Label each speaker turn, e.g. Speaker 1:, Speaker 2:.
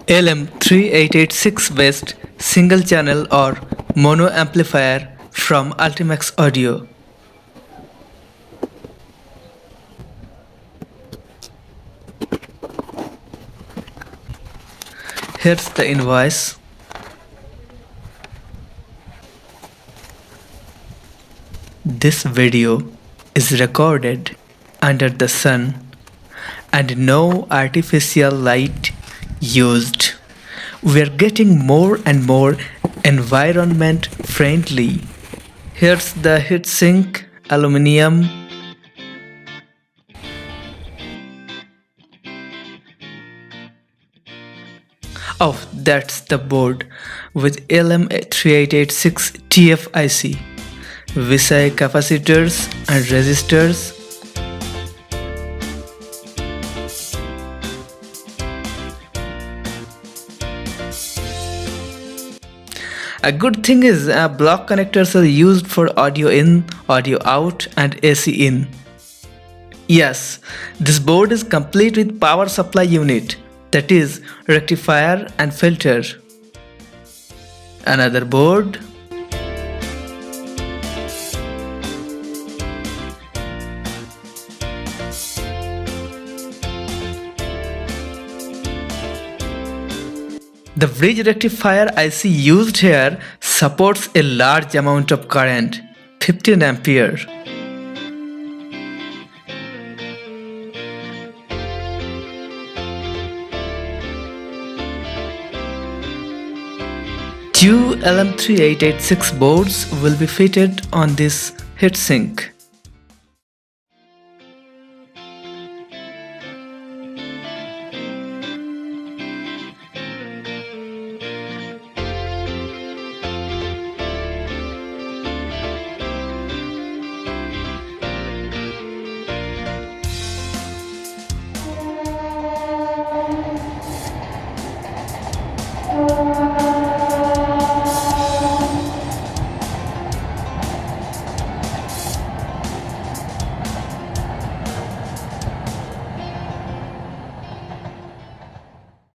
Speaker 1: LM3886 West single channel or mono amplifier from Ultimax Audio. Here's the invoice. This video is recorded under the sun and no artificial light used. We are getting more and more environment friendly. Here's the heatsink, aluminium. Oh, that's the board with LM3886TF IC, VSI capacitors and resistors. A good thing is block connectors are used for audio in, audio out and AC in. Yes, this board is complete with power supply unit, that is rectifier and filter. Another board. The bridge rectifier IC used here supports a large amount of current, 15 ampere. Two LM3886 boards will be fitted on this heatsink.